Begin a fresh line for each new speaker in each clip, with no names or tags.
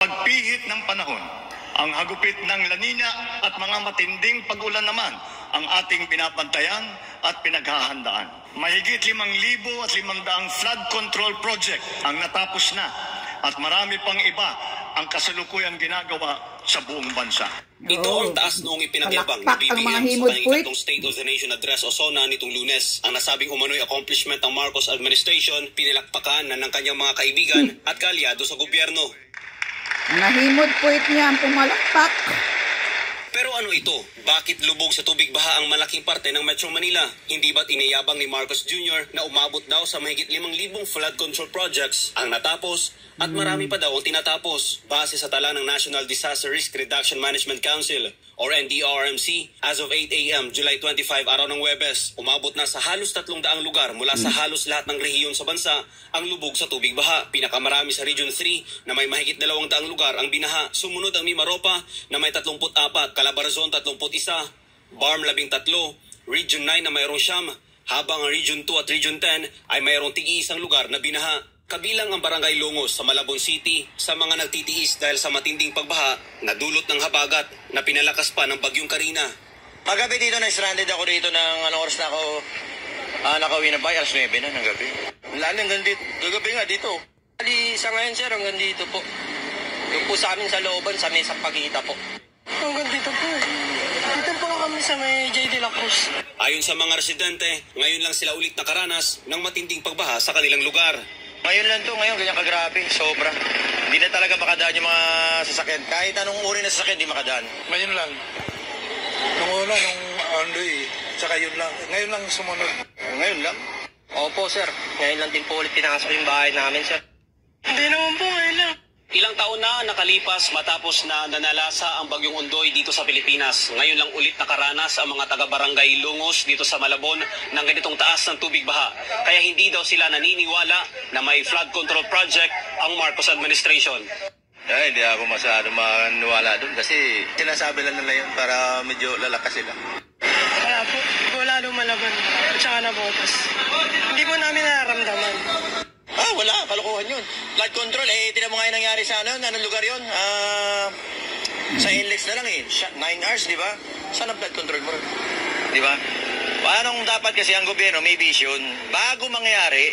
Pagpihit ng panahon, ang hagupit ng La Nina at mga matinding pag-ulan naman ang ating binabantayan at pinaghahandaan. Mahigit 5,500 flood control project ang natapos na at marami pang iba ang kasalukuyang ginagawa sa buong bansa.
Ito ang taas noong ipinagyabang ni BBM sa kanyang ikatlong State of the Nation Address o SONA nitong Lunes. Ang nasabing umano'y accomplishment ng Marcos administration, pinilakpakan na ng kanyang mga kaibigan at kaalyado sa gobyerno.
Nahimod puwit niya ang pumalakpak.
Pero ano ito? Bakit lubog sa tubig baha ang malaking parte ng Metro Manila? Hindi ba't iniyabang ni Marcos Jr. na umabot daw sa mahigit 5,000 flood control projects ang natapos at marami pa daw ang tinatapos base sa tala ng National Disaster Risk Reduction Management Council or NDRRMC. As of 8 a.m. July 25, araw ng Huwebes, umabot na sa halos 300 lugar mula sa halos lahat ng rehiyon sa bansa ang lubog sa tubig baha. Pinakamarami sa Region 3 na may mahigit 200 lugar ang binaha. Sumunod ang Mimaropa na may 34, Calabarzon 31, Barm 13, Region 9 na mayroong 9, habang ang Region 2 at Region 10 ay mayroong tig-iisang lugar na binaha. Kabilang ang Barangay Longos sa Malabon City sa mga nagtitiis dahil sa matinding pagbaha na dulot ng habagat na pinalakas pa ng Bagyong Karina.
Paggabi dito na-stranded ako dito ng oras na ako nakauwi na ba? Alas 9 na ng gabi. Lalo hanggang dito. Gagabi nga dito.
Sa ngayon sir, hanggang dito po. Yung po sa amin sa looban, sa Mesa Pagita po. Hanggang dito po. Dito po kami sa may J. De La Cruz.
Ayon sa mga residente, ngayon lang sila ulit nakaranas ng matinding pagbaha sa kanilang lugar.
Ngayon lang to, ngayon ganyan kagrabe, sobra. Hindi na talaga makadaan yung mga sasakyan. Kahit anong uri na sasakyan, hindi makadaan.
Ngayon lang. Nung una, nung Andoy, saka yun lang. Ngayon lang sumunod.
Ngayon lang?
Opo sir, ngayon lang din po ulit pinasok yung bahay namin sir. Hindi naman po, ngayon lang.
Ilang taon na nakalipas matapos na nanalasa ang Bagyong Ondoy dito sa Pilipinas. Ngayon lang ulit nakaranas ang mga taga-barangay Longos dito sa Malabon ng ganitong taas ng tubig baha. Kaya hindi daw sila naniniwala na may flood control project ang Marcos administration.
Hindi ako masyado maniwala doon kasi sinasabi lang nila yun para medyo lalakas sila.
Wala po, wala lumalaban at saka nabotas. Hindi po namin nararamdaman.
Wala, kalokohan yun. Flood control, tinan mo nga yung nangyari sa anong lugar yun? Sa inlex na lang 9 hours, di ba? Saan ang flood control mo? Di ba? Anong dapat kasi ang gobyerno, may vision, bago mangyari,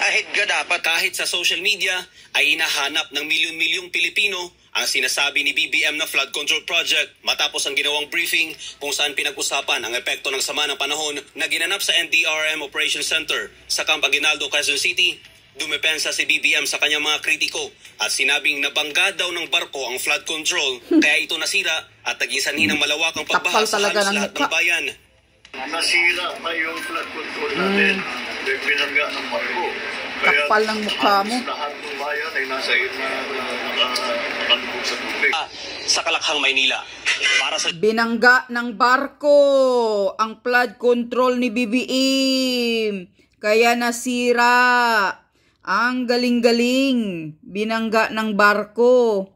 ahead ka dapat.
Kahit sa social media ay hinahanap ng milyon-milyong Pilipino ang sinasabi ni BBM na flood control project matapos ang ginawang briefing kung saan pinag-usapan ang epekto ng sama ng panahon na ginanap sa NDRM Operations Center sa Camp Aguinaldo, Quezon City. Dumepensa si BBM sa kanyang mga kritiko at sinabing nabangga daw ng barko ang flood control kaya ito nasira at naging sanhi ng malawakang pagbaha sa halos lahat ng bayan.
Nasira pa yung flood control natin. Binangga ng barko.
Kapal ng mukha mo.
Lahat ng bayan ay nasa nakalubog sa tubig.
Sa Kalakhang, Maynila. Para sa
Binangga ng barko ang flood control ni BBM. Kaya nasira. Ang galing-galing. Binangga ng barko.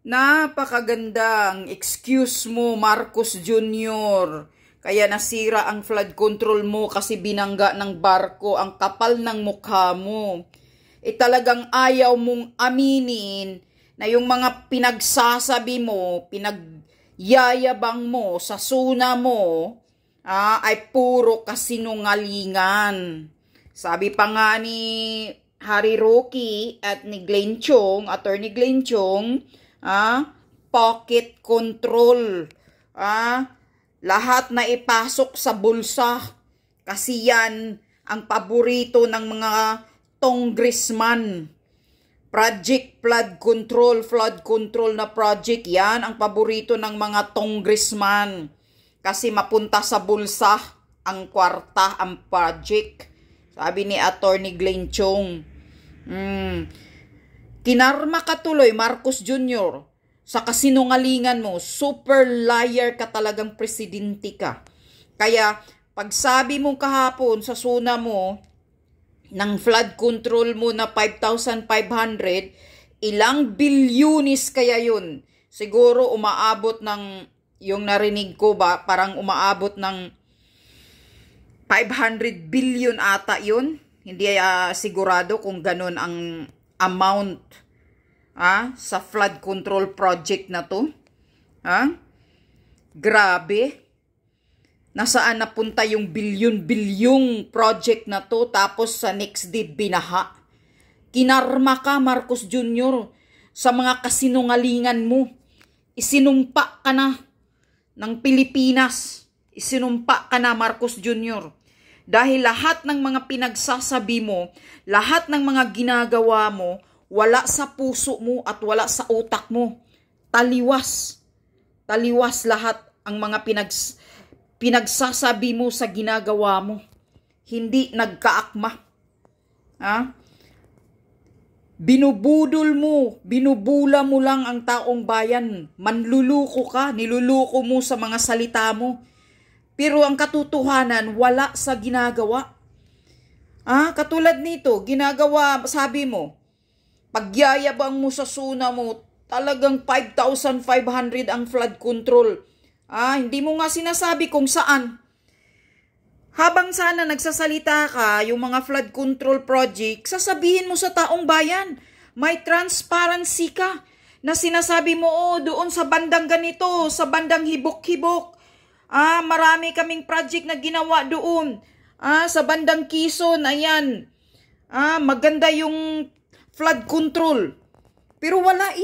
Napakagandang excuse mo, Marcos Jr. Kaya nasira ang flood control mo kasi binangga ng barko. Ang kapal ng mukha mo. Talagang ayaw mong aminin na yung mga pinagsasabi mo, pinagyayabang mo sa suna mo, ay puro kasinungalingan. Sabi pa nga ni Harry Roque at ni Glenn Chong, Attorney Glenn Chong, pocket control. Lahat na ipasok sa bulsa. Kasi yan ang paborito ng mga congressman. Project flood control na project. Yan ang paborito ng mga congressman. Kasi mapunta sa bulsa ang kwarta, ang project. Sabi ni Attorney Glenn Chong. Kinarma ka tuloy, Marcos Jr. Sa kasinungalingan mo. Super liar ka talagang presidente ka. Kaya, pag sabi mo kahapon sa suna mo, ng flood control mo na 5,500, ilang bilyunis kaya yun? Siguro umaabot ng yung narinig ko ba, parang umaabot ng 500 billion ata yun. Hindi sigurado kung ganun ang amount sa flood control project na to. Grabe. Nasaan napunta yung bilyon-bilyong project na to, tapos sa next day binaha. Kinarma ka, Marcos Jr., sa mga kasinungalingan mo. Isinumpa ka na ng Pilipinas. Isinumpa ka na, Marcos Jr. Dahil lahat ng mga pinagsasabi mo, lahat ng mga ginagawa mo, wala sa puso mo at wala sa utak mo. Taliwas. Taliwas lahat ang mga pinagsasabi mo sa ginagawa mo. Hindi nagkaakma. Binubudol mo, binubula mo lang ang taong bayan. Manluluko ka, niluluko mo sa mga salita mo. Pero ang katotohanan, wala sa ginagawa. Katulad nito, ginagawa, sabi mo, pagyayabang mo sa SUNA mo, talagang 5,500 ang flood control. Hindi mo nga sinasabi kung saan. Habang sana nagsasalita ka, yung mga flood control project, sasabihin mo sa taong bayan, may transparency ka, na sinasabi mo, doon sa bandang ganito, sa bandang hibok-hibok, marami kaming project na ginawa doon, sa bandang Quezon, ayan, maganda yung flood control. Pero wala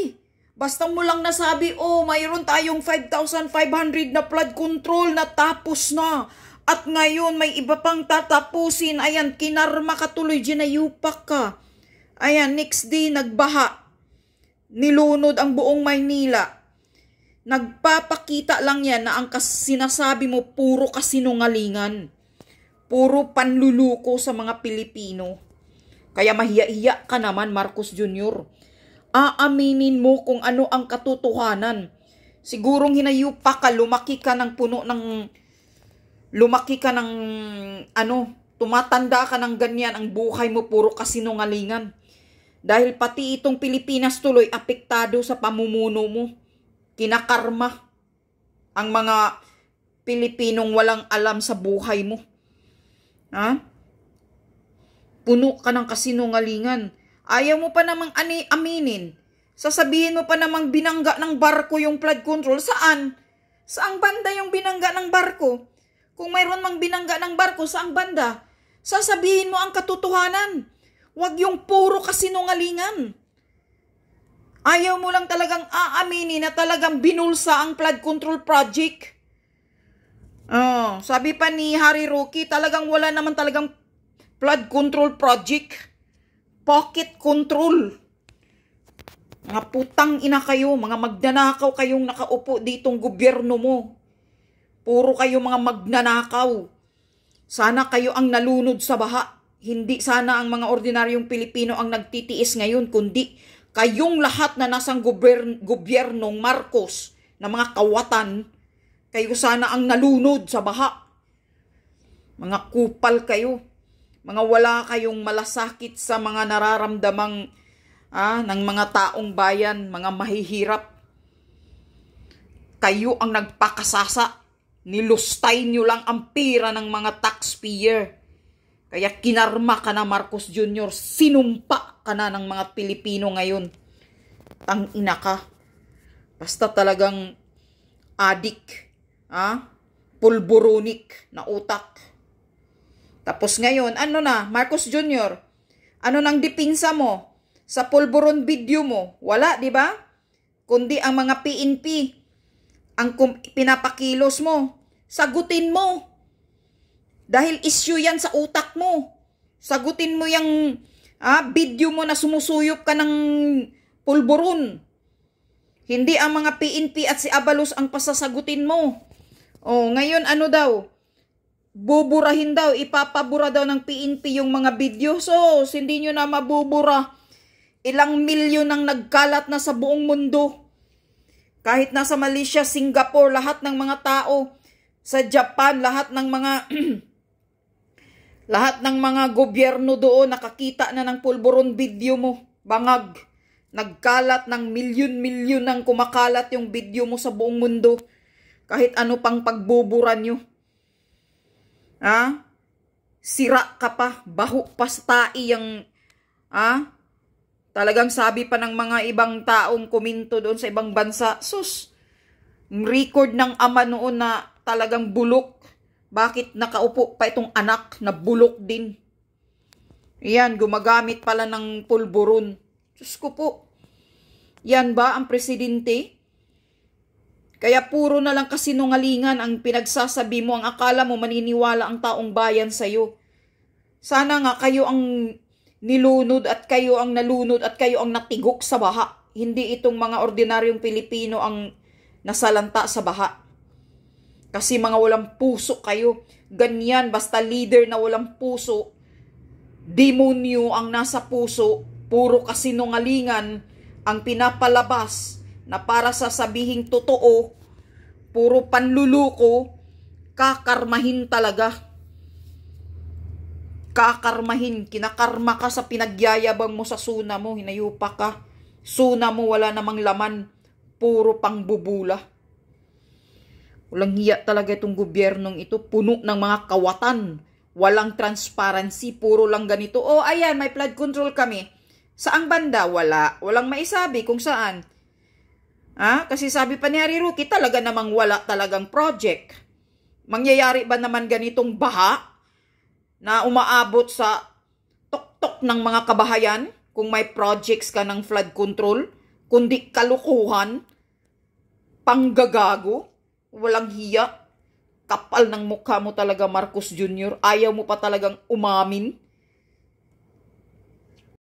Basta mo lang nasabi, mayroon tayong 5,500 na flood control na tapos na. At ngayon may iba pang tatapusin. Ayan, kinarma ka tuloy, ginayupak ka. Ayan, next day nagbaha. Nilunod ang buong Maynila. Nagpapakita lang yan na ang sinasabi mo puro kasinungalingan. Puro panluluko sa mga Pilipino. Kaya mahiya-hiya ka naman, Marcos Jr. Aaminin mo kung ano ang katotohanan. Sigurong hinayupak ka, lumaki ka ng tumatanda ka ng ganyan, ang buhay mo puro kasinungalingan. Dahil pati itong Pilipinas tuloy apektado sa pamumuno mo. Kinakarma ang mga Pilipinong walang alam sa buhay mo. Puno ka ng kasinungalingan. Ayaw mo pa namang aminin. Sasabihin mo pa namang binangga ng barko yung flood control. Saan? Saang banda yung binangga ng barko? Kung mayroon mang binangga ng barko, saang banda? Sasabihin mo ang katotohanan. Huwag yung puro kasinungalingan. Ayaw mo lang talagang aaminin na talagang binulsa ang flood control project. Sabi pa ni Harry Roque, talagang wala naman talagang flood control project. Pocket control. Mga putang ina kayo, mga magnanakaw kayong nakaupo ditong gobyerno mo. Puro kayo mga magnanakaw. Sana kayo ang nalunod sa baha. Hindi sana ang mga ordinaryong Pilipino ang nagtitiis ngayon, kundi kayong lahat na nasang gobyernong Marcos na mga kawatan, kayo sana ang nalunod sa baha. Mga kupal kayo. Mga wala kayong malasakit sa mga nararamdamang ng mga taong bayan, mga mahihirap. Kayo ang nagpakasasa. Nilustay nyo lang ang pira ng mga taxpayer. Kaya kinarma ka na, Marcos Jr. Sinumpa ka na ng mga Pilipino ngayon. Tangina ka. Basta talagang adik. Pulburonik na utak. Tapos ngayon, ano na, Marcos Jr., ano nang dipinsa mo sa pulburon video mo? Wala, di ba? Kundi ang mga PNP, ang pinapakilos mo. Sagutin mo. Dahil issue yan sa utak mo. Sagutin mo yung video mo na sumusuyop ka ng pulburon. Hindi ang mga PNP at si Abalos ang pasasagutin mo. Ngayon ano daw? Buburahin daw, ipapabura daw ng PNP yung mga video. So, hindi nyo na mabubura. Ilang milyon ang nagkalat na sa buong mundo. Kahit nasa Malaysia, Singapore, lahat ng mga tao, sa Japan, lahat ng mga gobyerno doon nakakita na ng pulburon video mo. Bangag. Nagkalat ng milyon-milyon ang kumakalat yung video mo sa buong mundo. Kahit ano pang pagbubura nyo. Sira ka pa, baho pa sa tai yung Talagang sabi pa ng mga ibang taong kuminto doon sa ibang bansa, sus, record ng ama noon na talagang bulok. Bakit nakaupo pa itong anak na bulok din? Yan, gumagamit pala ng pulburon. Diyos ko po. Yan ba ang presidente? Kaya puro na lang kasinungalingan ang pinagsasabi mo. Ang akala mo maniniwala ang taong bayan sa'yo. Sana nga kayo ang nilunod at kayo ang nalunod at kayo ang natigok sa baha. Hindi itong mga ordinaryong Pilipino ang nasalanta sa baha. Kasi mga walang puso kayo. Ganyan, basta leader na walang puso, demonyo ang nasa puso, puro kasinungalingan ang pinapalabas na para sasabihin totoo, puro panluluko, kakarmahin talaga. Kakarmahin, kinakarma ka sa pinagyayabang mo sa suna mo, hinayupa ka. Suna mo wala namang laman, puro pangbubula. Walang hiya talaga itong gobyernong ito, puno ng mga kawatan. Walang transparency, puro lang ganito. Oh, ayan, may flood control kami. Saang banda? Wala. Walang maisabi kung saan. Kasi sabi pa ni Harry Roque, talaga namang wala talagang project. Mangyayari ba naman ganitong baha na umaabot sa tuktok ng mga kabahayan kung may projects ka ng flood control? Kundi kalukuhan, panggagago, walang hiya. Kapal ng mukha mo talaga, Marcos Jr. Ayaw mo pa talagang umamin.